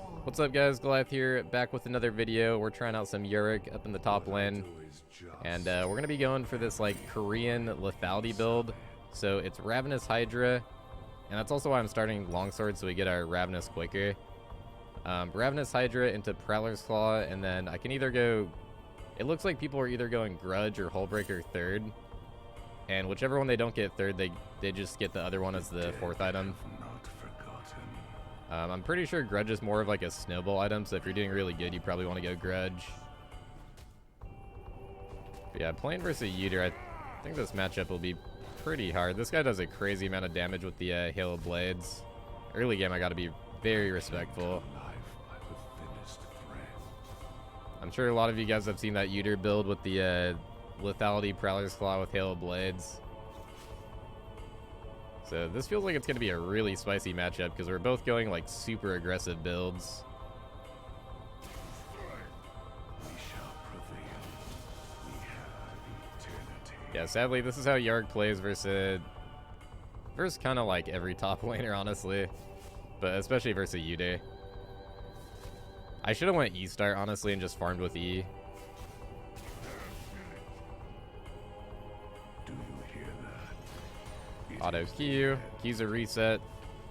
What's up guys, Goliath here, back with another video. We're trying out some Yorick up in the top lane, and we're going to be going for this like Korean Lethality build. So it's Ravenous Hydra, and that's also why I'm starting Longsword, so we get our Ravenous quicker. Ravenous Hydra into Prowler's Claw, and then I can either go, it looks like people are either going Grudge or Hullbreaker third, and whichever one they don't get third, they just get the other one as the fourth item. I'm pretty sure Grudge is more of like a snowball item, so if you're doing really good, you probably want to go Grudge. But yeah, playing versus Yorick, I think this matchup will be pretty hard. This guy does a crazy amount of damage with the Halo Blades. Early game, I got to be very respectful. I'm sure a lot of you guys have seen that Yorick build with the Lethality Prowler's Claw with Halo Blades. So this feels like it's going to be a really spicy matchup because we're both going like super aggressive builds. Yeah, sadly this is how Yorick plays versus kind of like every top laner, honestly. But especially versus Yorick. I should have went E-start, honestly, and just farmed with E. Auto Q, Q's a reset,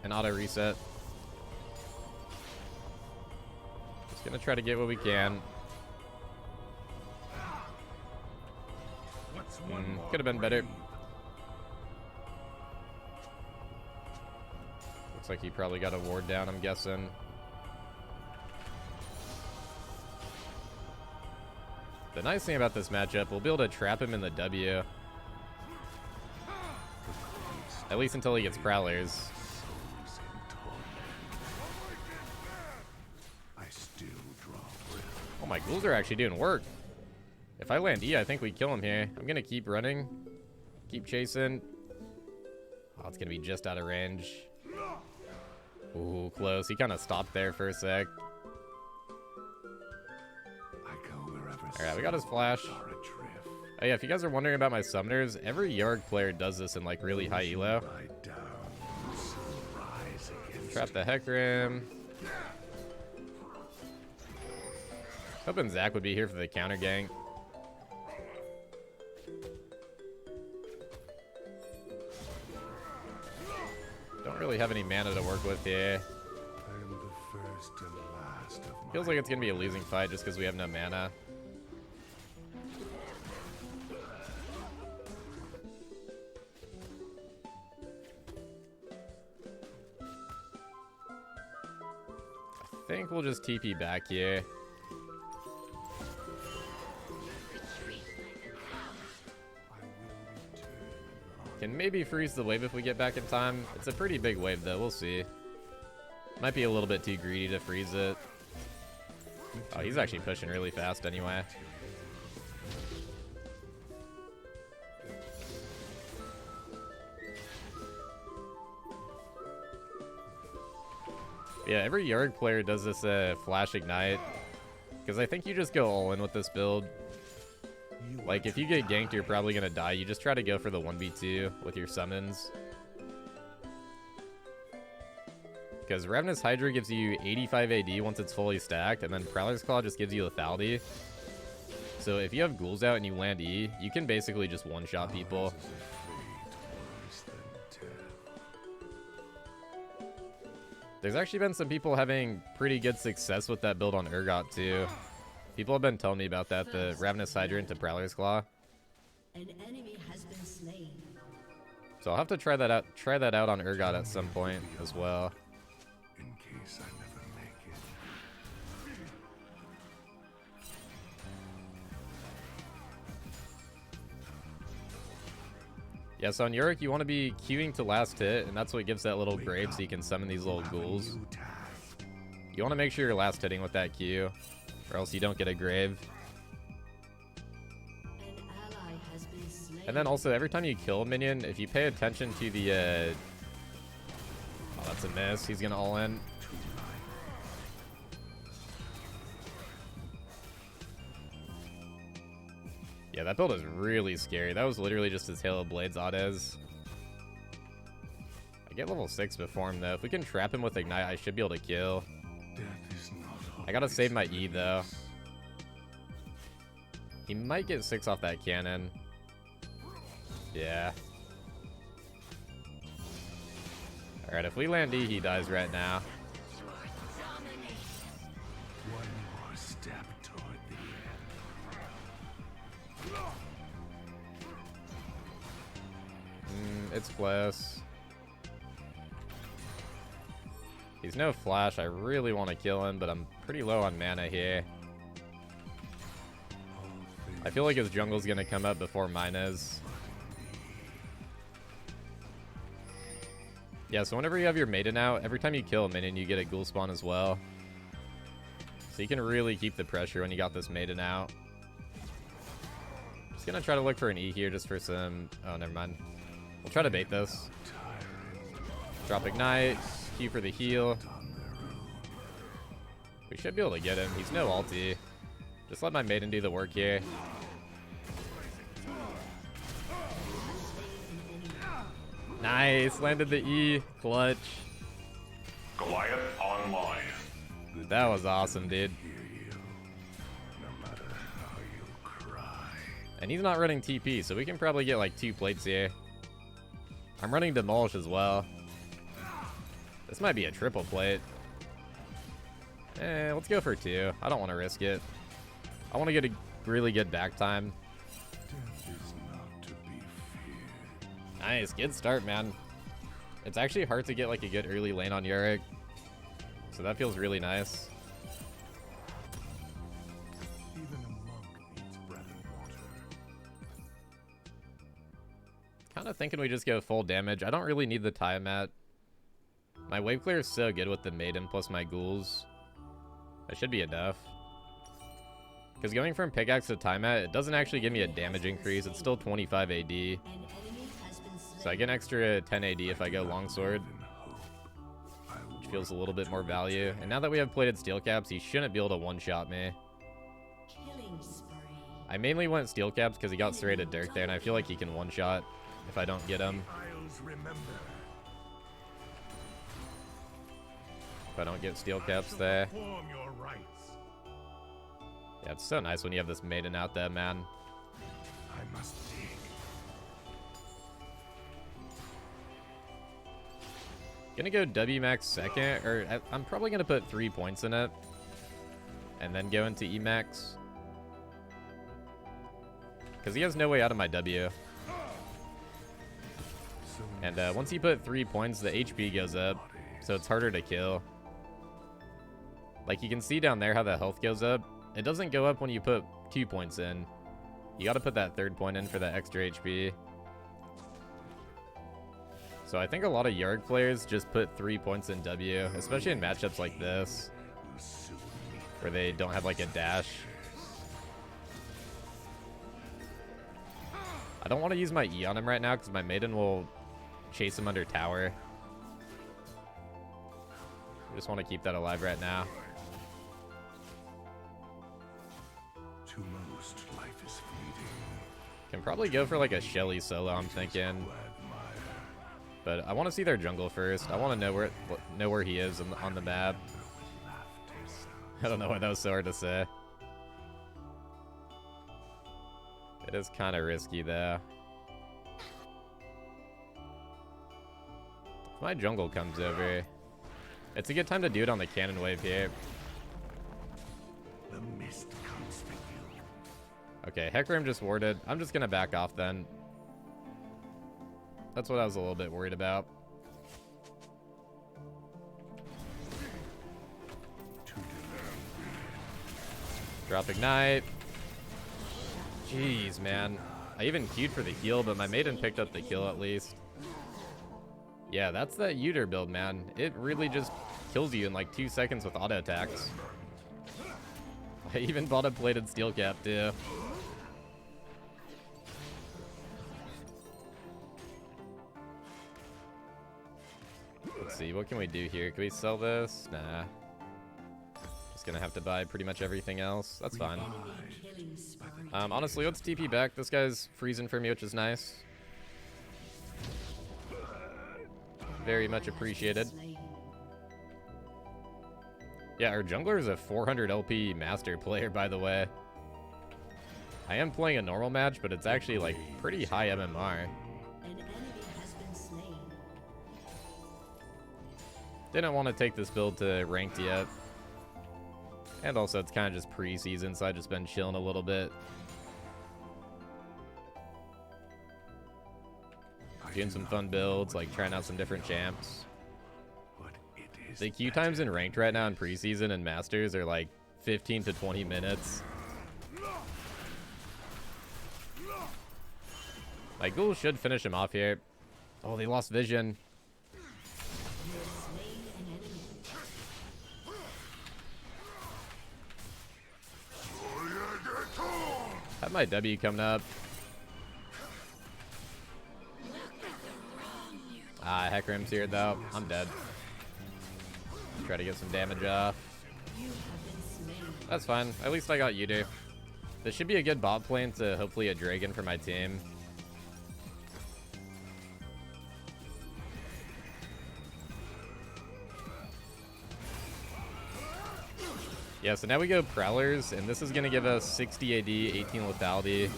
and auto reset. Just gonna try to get what we can. Could have been better. Looks like he probably got a ward down, I'm guessing. The nice thing about this matchup, we'll be able to trap him in the W. At least until he gets Prowlers. Oh, my ghouls are actually doing work. If I land E, I think we kill him here. I'm going to keep running. Keep chasing. Oh, it's going to be just out of range. Ooh, close. He kind of stopped there for a sec. Alright, we got his flash. Oh yeah, if you guys are wondering about my summoners, every Yorick player does this in like really high elo. Trap the Hecarim. Hoping Zach would be here for the counter gank. Don't really have any mana to work with here. Feels like it's gonna be a losing fight just because we have no mana. I think we'll just TP back here. Can maybe freeze the wave if we get back in time. It's a pretty big wave though, we'll see. Might be a little bit too greedy to freeze it. Oh, he's actually pushing really fast anyway. Yeah, every Yorick player does this flash ignite, because I think you just go all in with this build. Like, if you get ganked, you're probably going to die. You just try to go for the 1v2 with your summons. Because Ravenous Hydra gives you 85 AD once it's fully stacked, and then Prowler's Claw just gives you lethality. So if you have ghouls out and you land E, you can basically just one-shot people. There's actually been some people having pretty good success with that build on Urgot too. People have been telling me about that, the Ravenous Hydra into Prowler's Claw. An enemy has been slain. So I'll have to try that out on Urgot at some point as well. In case I never make it. Yeah, so on Yorick, you want to be queuing to last hit, and that's what gives that little grave so you can summon these little ghouls. You want to make sure you're last hitting with that Q, or else you don't get a grave. An ally has been slain. And then also, every time you kill a minion, if you pay attention to the... oh, that's a miss. He's going to all in. Yeah, that build is really scary. That was literally just his Halo Blades autos. I get level 6 before him, though. If we can trap him with Ignite, I should be able to kill. Death is not I gotta always save my E, the though. case. He might get 6 off that cannon. Yeah. Alright, if we land E, he dies right now. One more step toward the end. It's close. He's no flash. I really want to kill him, but I'm pretty low on mana here. I feel like his jungle's gonna come up before mine is. Yeah, so whenever you have your maiden out, every time you kill a minion, you get a ghoul spawn as well. So you can really keep the pressure when you got this maiden out. Just gonna try to look for an E here just for some... Oh, never mind. We'll try to bait this. Drop Ignite. Q for the heal. We should be able to get him. He's no ulti. Just let my maiden do the work here. Nice. Landed the E. Clutch. Goliath online. That was awesome, dude. No matter how you cry. And he's not running TP, so we can probably get like 2 plates here. I'm running Demolish as well. This might be a triple plate. Let's go for 2. I don't want to risk it. I want to get a really good back time. Death is not to be feared. Nice, good start, man. It's actually hard to get like a good early lane on Yorick, so that feels really nice. Even a monk needs bread and water. Kind of thinking we just go full damage. I don't really need the Tiamat. My wave clear is so good with the maiden plus my ghouls. That should be enough. Because going from pickaxe to Tiamat, it doesn't actually give me a damage increase. It's still 25 AD. An enemy has been So I slain. get an extra 10 AD if I go longsword, In hope, I which feels a work little bit more to value. And now that we have plated steel caps, he shouldn't be able to one-shot me. Killing spree. I mainly went steel caps because he got serrated Dirk there, and I feel like he can one-shot if I don't get him. Isles remember. If I don't get steel caps there. Perform your rights. Yeah, it's so nice when you have this maiden out there, man. I must dig. Gonna go W max second, or I'm probably gonna put 3 points in it, and then go into E max. Because he has no way out of my W. And once you put 3 points, the HP goes up, so it's harder to kill. Like you can see down there how the health goes up. It doesn't go up when you put 2 points in. You gotta put that 3rd point in for that extra HP. So I think a lot of Yorick players just put 3 points in W, especially in matchups like this, where they don't have like a dash. I don't want to use my E on him right now because my maiden will chase him under tower. I just want to keep that alive right now. To most, life is fleeting. Can probably go for like a Shelly solo, I'm thinking. To admire. But I want to see their jungle first. I want to know where he is on the map. I don't know why that was so hard to say. It is kind of risky though. If my jungle comes over, it's a good time to do it on the cannon wave here. The mist comes for you. Okay, Hecarim just warded. I'm just gonna back off then. That's what I was a little bit worried about. Drop Ignite. Jeez, man. I even queued for the heal, but my maiden picked up the kill at least. Yeah, that's that Uter build, man. It really just kills you in like 2 seconds with auto attacks. I even bought a plated steel cap too. Let's see, what can we do here? Can we sell this? Nah. Just gonna have to buy pretty much everything else. That's fine. Killing spree. Honestly, let's TP back. This guy's freezing for me, which is nice. Very much appreciated. Slain. Yeah, our jungler is a 400 LP master player, by the way. I am playing a normal match, but it's actually like pretty high MMR. An enemy has been slain. Didn't want to take this build to ranked yet. And also it's kind of just pre-season, so I've just been chilling a little bit. Doing some fun builds, like trying out some different champs. The queue times in ranked right now in preseason and masters are like 15 to 20 minutes. My ghoul should finish him off here. Oh, they lost vision. Have my W coming up. Ah, Hecarim's here though. I'm dead. Try to get some damage off. That's fine. At least I got Yudu. This should be a good bot lane to hopefully a dragon for my team. Yeah, so now we go Prowlers, and this is going to give us 60 AD, 18 Lethality.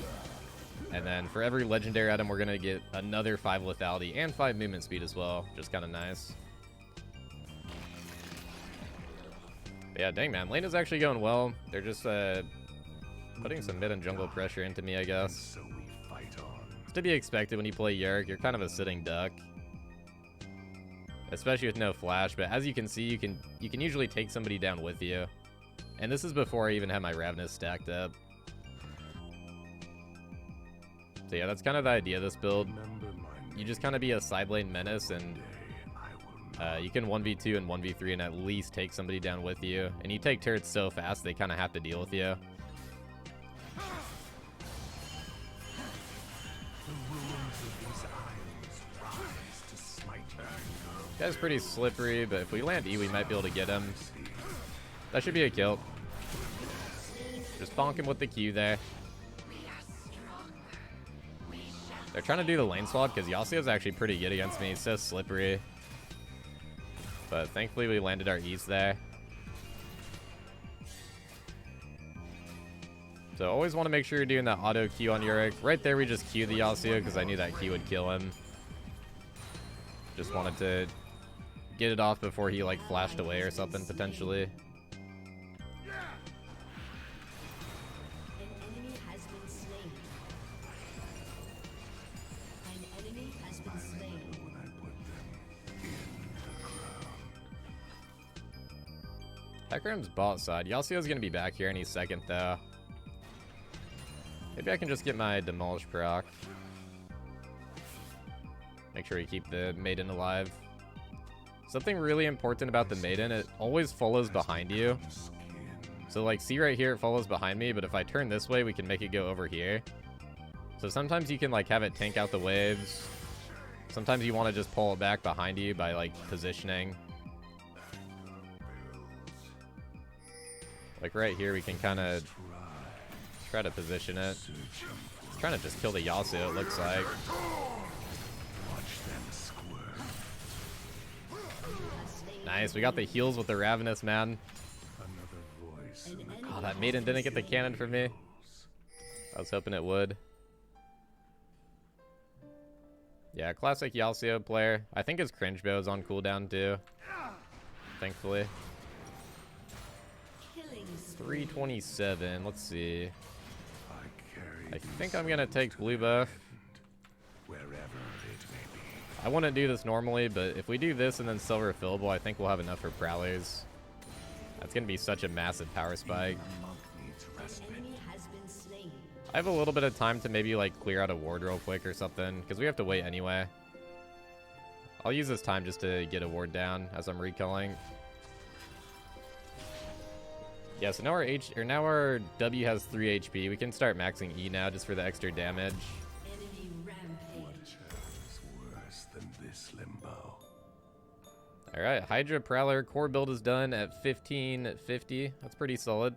And then for every legendary item, we're going to get another 5 Lethality and 5 movement speed as well, which is kind of nice. But yeah, dang man, lane is actually going well. They're just putting some mid and jungle pressure into me, I guess. So we fight on. It's to be expected when you play Yorick. You're kind of a sitting duck, especially with no flash. But as you can see, you can usually take somebody down with you. And this is before I even have my Ravenous stacked up. So yeah, that's kind of the idea of this build. You just kind of be a side lane menace, and you can 1v2 and 1v3 and at least take somebody down with you. And you take turrets so fast, they kind of have to deal with you. Guy's pretty slippery, but if we land E, we might be able to get him. That should be a kill. Just bonk him with the Q there. They're trying to do the lane swap because Yasio's actually pretty good against me. He's so slippery. But thankfully we landed our E's there. So always want to make sure you're doing that auto Q on Yorick. Right there we just Q the Yasuo because I knew that Q would kill him. Just wanted to get it off before he like flashed away or something potentially. Hecarim's bot side. Yasio's gonna be back here any second though. Maybe I can just get my Demolish proc. Make sure we keep the Maiden alive. Something really important about the Maiden, it always follows behind you. So like, see right here, it follows behind me, but if I turn this way, we can make it go over here. So sometimes you can like have it tank out the waves. Sometimes you want to just pull it back behind you by like positioning. Like right here, we can kind of try to position it. It's trying to just kill the Yasuo, it looks like. Nice, we got the heals with the Ravenous, man. Oh, that Maiden didn't get the cannon for me. I was hoping it would. Yeah, classic Yasuo player. I think his cringe bow is on cooldown too. Thankfully. 327, let's see. I think I'm gonna take blue buff. I wouldn't do this normally, but if we do this and then silver fillable, I think we'll have enough for Prowlers. That's gonna be such a massive power spike. I have a little bit of time to maybe like clear out a ward real quick or something, because we have to wait anyway. I'll use this time just to get a ward down as I'm recalling. Yeah, so now our W has 3 HP. We can start maxing E now just for the extra damage. Enemy rampage. Worse than this limbo. All right, Hydra Prowler core build is done at 1550. That's pretty solid.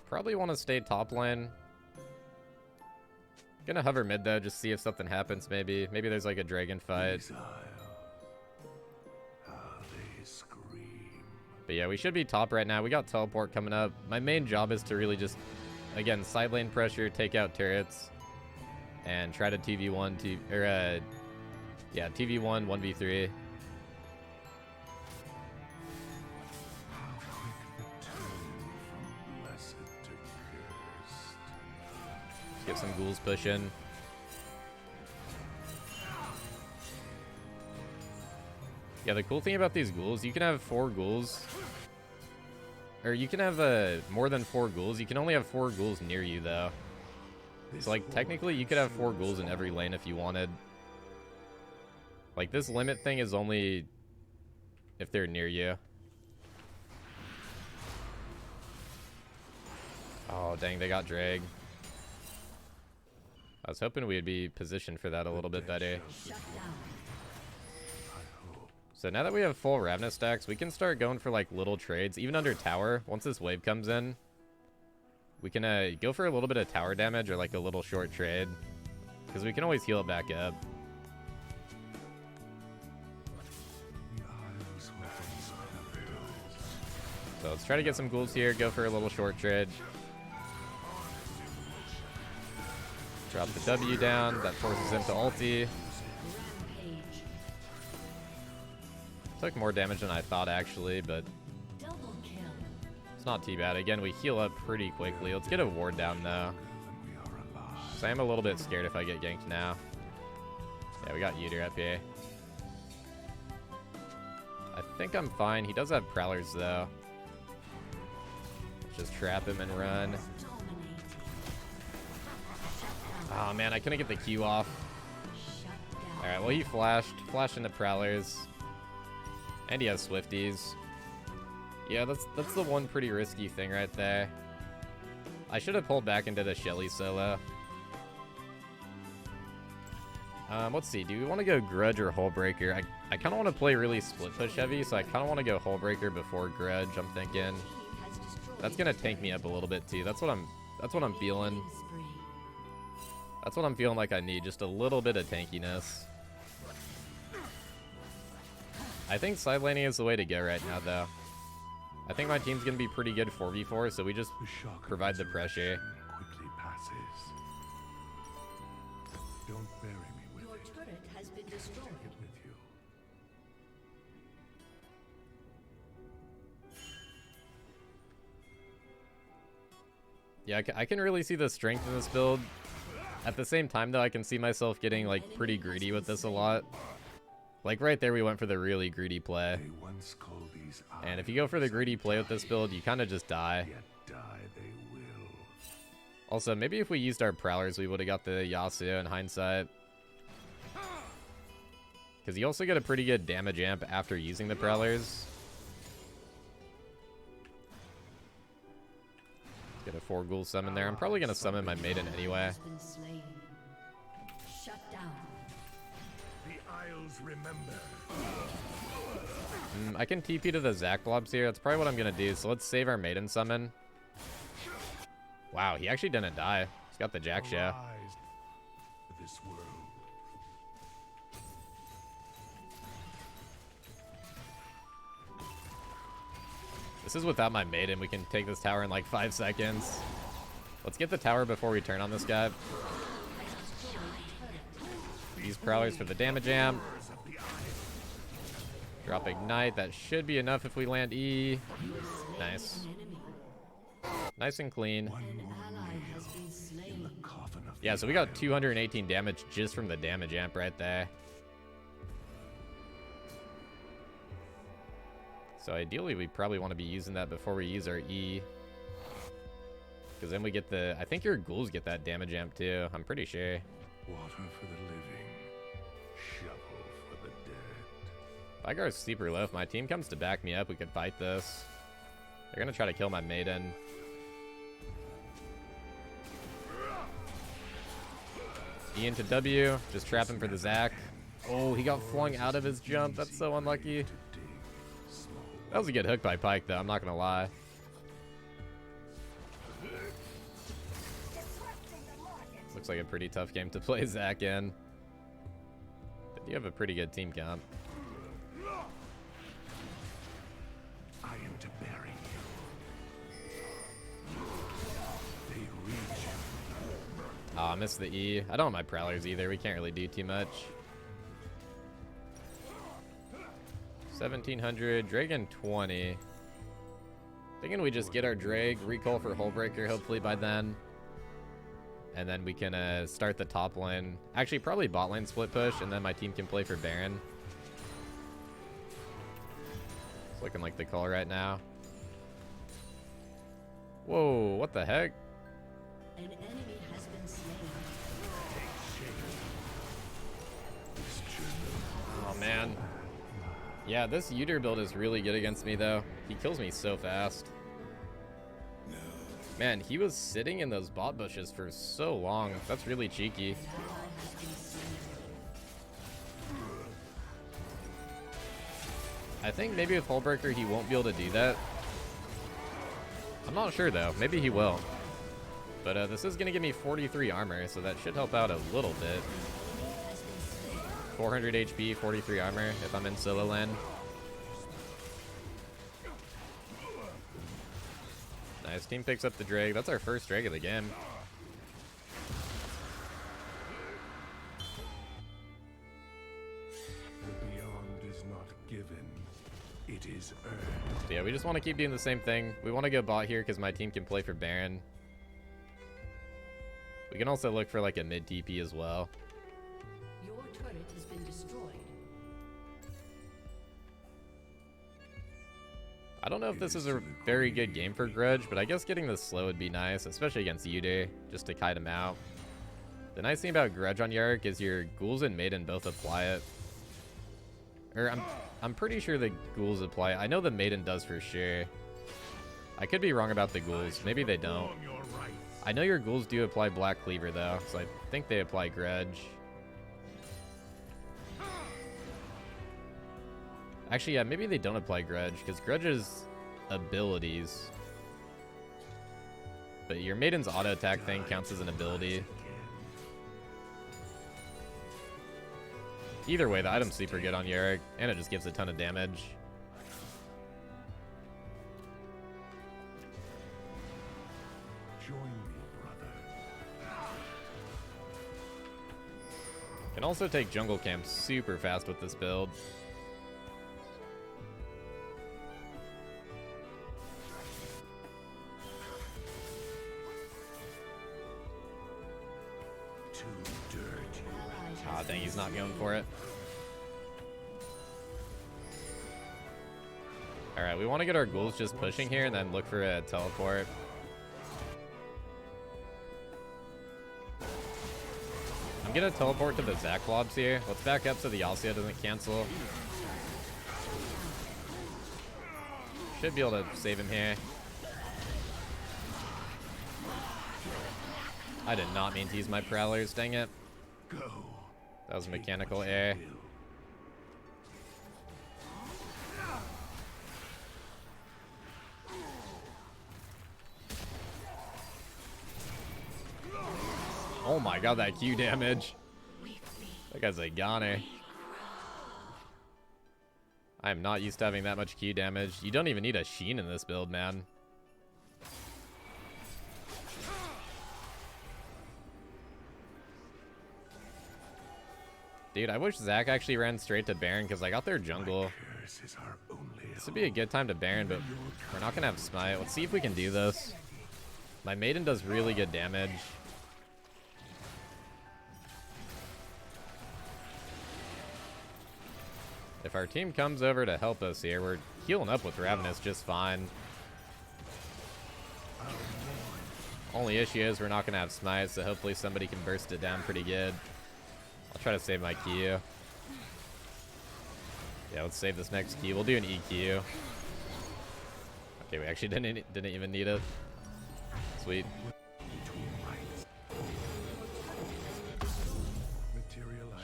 Probably want to stay top lane. Gonna hover mid though, just see if something happens. Maybe there's like a dragon fight. scream. But yeah, we should be top right now. We got teleport coming up. My main job is to really just, again, side lane pressure, take out turrets, and try to TV1, yeah, TV1, 1v3. How quick the turn from blessed to cursed. Get some ghouls pushing. Yeah, the cool thing about these ghouls, you can have 4 ghouls. Or you can have more than 4 ghouls. You can only have 4 ghouls near you, though. So, like, technically, you could have 4 ghouls in every lane if you wanted. Like, this limit thing is only if they're near you. Oh, dang, they got drag. I was hoping we'd be positioned for that a little bit better. Shut down. So now that we have full Ravenous stacks, we can start going for, like, little trades. Even under tower, once this wave comes in, we can go for a little bit of tower damage or, like, a little short trade. Because we can always heal it back up. So let's try to get some ghouls here, go for a little short trade. Drop the W down, that forces him to ulti. Rampage. Took more damage than I thought, actually, but Double kill. it's not too bad. Again, we heal up pretty quickly. Let's get a ward down, though. So I am a little bit scared if I get ganked now. Yeah, we got Yuter up here. I think I'm fine. He does have Prowlers, though. Let's just trap him and run. Dominate. Oh, man, I couldn't get the Q off. Shut down. Alright, well, he flashed into Prowlers. And he has Swifties. Yeah, that's the one pretty risky thing right there. I should have pulled back into the Shelly solo. Let's see. Do we want to go Grudge or Hullbreaker? I kind of want to play really split push heavy, so I kind of want to go Hullbreaker before Grudge, I'm thinking. Team has destroyed That's going to tank me up a little bit, too. That's what I'm feeling. spree. That's what I'm feeling like I need. Just a little bit of tankiness. I think side laning is the way to go right now, though. I think my team's going to be pretty good 4v4, so we just The shock of provide the pressure. quickly passes. Don't bury me with Your it. turret has been destroyed. Take it with you. Yeah, I can really see the strength in this build. At the same time, though, I can see myself getting, like, pretty greedy with this a lot. Like, right there, we went for the really greedy play. They once called these And if you go for the greedy play with this build, you kind of just die. yet die they will. Also, maybe if we used our Prowlers, we would have got the Yasuo in hindsight. Because you also get a pretty good damage amp after using the Prowlers. Get a 4 ghoul summon there. I'm probably going to summon my Maiden anyway. Has been slain. Shut down. The Isles remember. I can TP to the Zac blobs here. That's probably what I'm going to do. So let's save our Maiden summon. Wow, he actually didn't die. He's got the Jack Show. Arise, this world. This is without my Maiden. We can take this tower in like 5 seconds. Let's get the tower before we turn on this guy. These Prowlers for the damage amp. Drop Ignite. That should be enough if we land E. Nice. An enemy. Nice and clean. An ally has been slain. Coffin of Yeah, so we got 218 damage just from the damage amp right there. So ideally, we probably want to be using that before we use our E. Because then we get the... I think your ghouls get that damage amp too. I'm pretty sure. water for the living, shovel for the dead. Vygar's super low. If my team comes to back me up, we could fight this. They're going to try to kill my Maiden. E into W. Just trap him for the Zac. Oh, he got flung out of his jump. That's so unlucky. To dig small. That was a good hook by Pyke, though. I'm not going to lie. Looks like a pretty tough game to play Zac in. But you have a pretty good team comp. to bury you. They reach you. Oh, I missed the E. I don't have my Prowlers either. We can't really do too much. 1700, Dragon 20. Thinking we just get our Drag, recall for Hullbreaker hopefully by then. And then we can start the top lane. Actually, probably bot lane split push, and then my team can play for Baron. It's looking like the call right now. Whoa, what the heck? An enemy has been slain. Oh, man. Yeah, this Uter build is really good against me, though. He kills me so fast. Man, he was sitting in those bot bushes for so long. That's really cheeky. An ally has been slain. I think maybe with Hullbreaker he won't be able to do that. I'm not sure, though. Maybe he will. But this is going to give me 43 armor, so that should help out a little bit. 400 HP, 43 armor if I'm in solo lane. Nice, team picks up the Drake. That's our first Drake of the game. The beyond is not given, it is earned. So yeah, we just want to keep doing the same thing. We want to go bot here because my team can play for Baron. We can also look for like a mid TP as well. Your turret has been destroyed. I don't know if this is a very good game for Grudge, but I guess getting this slow would be nice, especially against Yude, just to kite him out. The nice thing about Grudge on Yorick is your Ghouls and Maiden both apply it. Or I'm pretty sure the Ghouls apply it. I know the Maiden does for sure. I could be wrong about the Ghouls. Maybe they don't. I know your Ghouls do apply Black Cleaver though, so I think they apply Grudge. Actually, yeah, maybe they don't apply Grudge, because Grudge is abilities. But your Maiden's auto attack thing counts as an ability. Either way, the item's super good on Yorick, and it just gives a ton of damage. Join me, brother. Can also take jungle camp super fast with this build. Ah, dang, he's not going for it. Alright, we want to get our Ghouls just pushing here and then look for a teleport. I'm gonna teleport to the Zaklobs here. Let's back up so the Alcia doesn't cancel. Should be able to save him here. I did not mean to use my Prowlers, dang it. Go. That was mechanical air. Oh my god, that Q damage. That guy's a goner. I am not used to having that much Q damage. You don't even need a Sheen in this build, man. Dude, I wish Zach actually ran straight to Baron because I got their jungle. This would be a good time to Baron, but we're not going to have Smite. Let's see if we can do this. My Maiden does really good damage. If our team comes over to help us here, we're healing up with Ravenous just fine. Only issue is we're not going to have Smite, so hopefully somebody can burst it down pretty good. I'll try to save my Q. Yeah, let's save this next Q. We'll do an EQ. Okay, we actually didn't even need it. Sweet.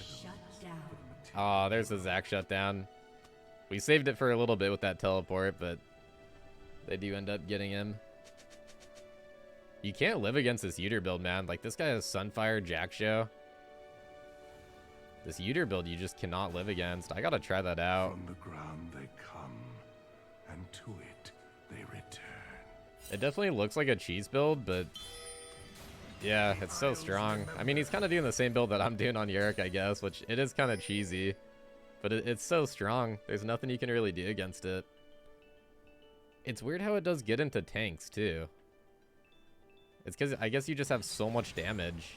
Shut down. Oh, there's the Zac shutdown. We saved it for a little bit with that teleport, but they do end up getting him. You can't live against this Uter build, man. Like, this guy has Sunfire, Jack Show. This Uter build you just cannot live against. I gotta try that out. From the ground they come, and to it It definitely looks like a cheese build, but yeah, it's so strong. I mean, he's kind of doing the same build that I'm doing on Yorick, I guess, which it is kind of cheesy, but it's so strong. There's nothing you can really do against it. It's weird how it does get into tanks, too. It's because I guess you just have so much damage.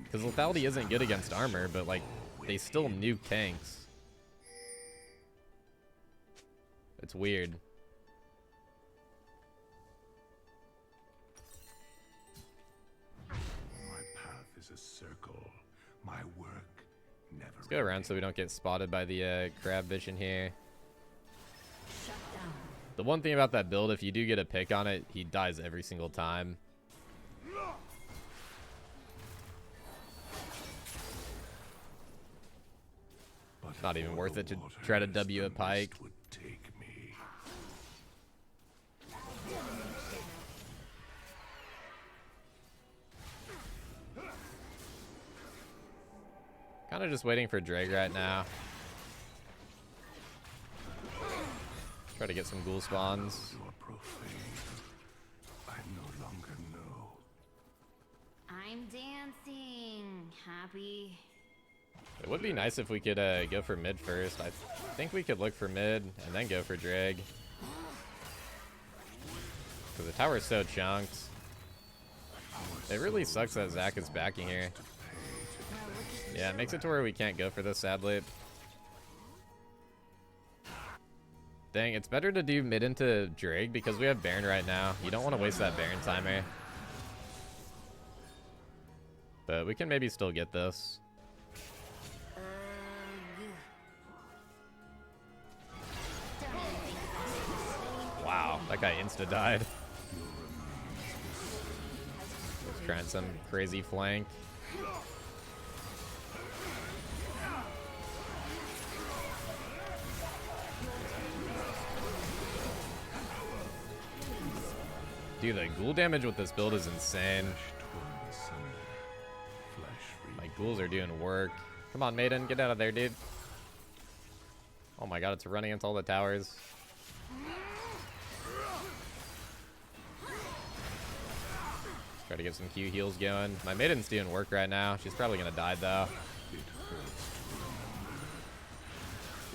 Because lethality isn't good against armor, but like, they still nuke tanks. It's weird. My path is a circle. My work never. Let's go around so we don't get spotted by the crab vision here. Shut down. The one thing about that build, if you do get a pick on it, he dies every single time. Not even worth it to try to W a Pike. Would take me. Kind of just waiting for Drake right now. Try to get some ghoul spawns. You are profane. I no longer know. I'm dancing. Happy. It would be nice if we could go for mid first. I think we could look for mid and then go for drag. Because the tower is so chunked. It really sucks that Zach is backing here. Yeah, it makes it to where we can't go for this, sadly. Dang, it's better to do mid into drag because we have Baron right now. You don't want to waste that Baron timer. But we can maybe still get this. Wow, that guy insta-died. Let's try some crazy flank. Dude, the ghoul damage with this build is insane. My ghouls are doing work. Come on, Maiden, get out of there, dude. Oh my god, it's running into all the towers. Try to get some Q heals going. My Maiden's doing work right now. She's probably gonna die though. She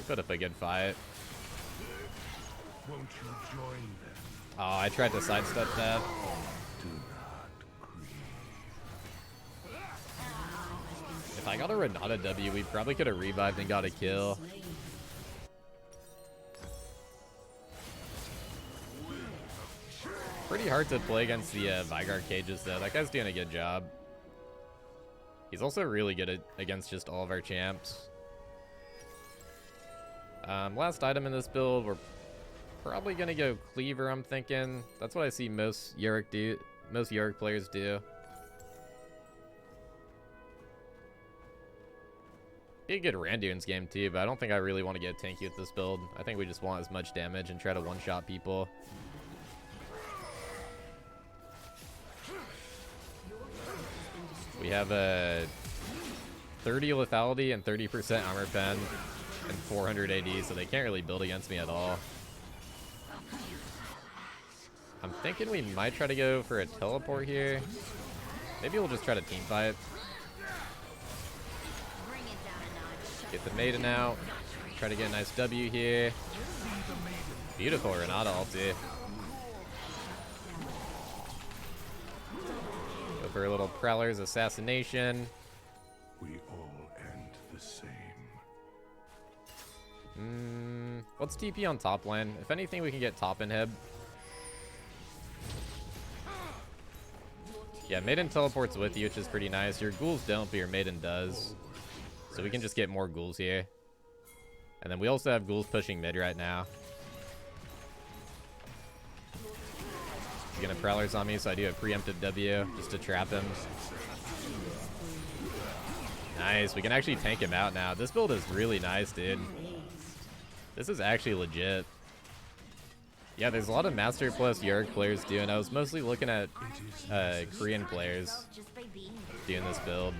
put up a good fight. Won't you join them? Oh, I tried to sidestep that. Do not grieve. If I got a Renata W, we probably could have revived and got a kill. Pretty hard to play against the Vigar cages though. That guy's doing a good job. He's also really good against just all of our champs. Last item in this build, we're probably gonna go Cleaver, I'm thinking. That's what I see most Yorick players do. Be a good Randuin's game too, but I don't think I really want to get tanky with this build. I think we just want as much damage and try to one-shot people. We have a 30 lethality and 30% armor pen and 400 AD, so they can't really build against me at all. I'm thinking we might try to go for a teleport here. Maybe we'll just try to team fight. Get the Maiden out. Try to get a nice W here. Beautiful Renata ulti. Go for a little Prowler's assassination. We all end the same. Let's TP on top lane. If anything, we can get top inhib. Yeah, Maiden teleports with you, which is pretty nice. Your ghouls don't, but your Maiden does. So we can just get more ghouls here. And then we also have ghouls pushing mid right now. He's gonna Prowlers on me, so I do a preemptive W just to trap him. Nice, we can actually tank him out now. This build is really nice, dude. This is actually legit. Yeah, there's a lot of Master Plus Yorick players doing. I was mostly looking at Korean players doing this build.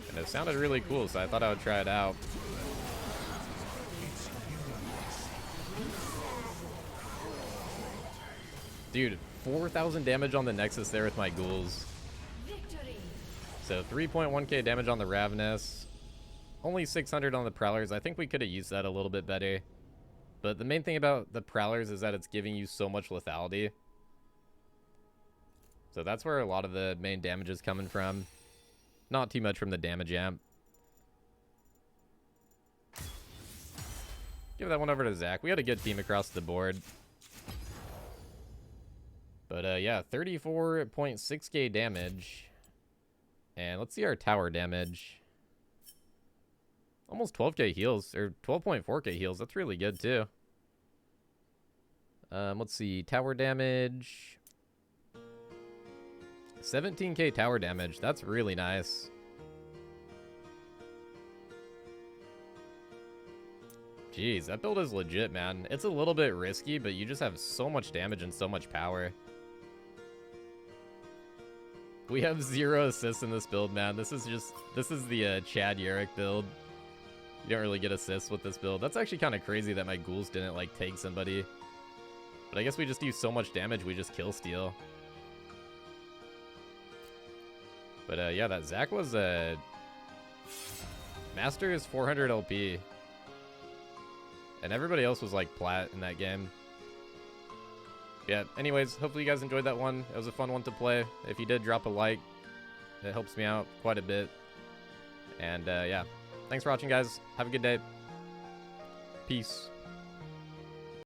And it sounded really cool, so I thought I would try it out. Dude, 4,000 damage on the Nexus there with my ghouls. Victory. So 3.1k damage on the Ravenous. Only 600 on the Prowlers. I think we could have used that a little bit better. But the main thing about the Prowlers is that it's giving you so much lethality. So that's where a lot of the main damage is coming from. Not too much from the damage amp. Give that one over to Zach. We had a good team across the board. But yeah, 34.6k damage. And let's see our tower damage. Almost 12k heals, or 12.4k heals. That's really good too. Let's see, tower damage. 17k tower damage. That's really nice. Jeez, that build is legit, man. It's a little bit risky, but you just have so much damage and so much power. We have 0 assists in this build, man. This is the Chad Yorick build. You don't really get assists with this build. That's actually kind of crazy that my ghouls didn't, like, take somebody. But I guess we just do so much damage, we just kill steal. But yeah, that Zach was Master is 400 LP. And everybody else was, like, plat in that game. Yeah, anyways, hopefully you guys enjoyed that one. It was a fun one to play. If you did, drop a like. It helps me out quite a bit. And yeah, thanks for watching, guys. Have a good day. Peace.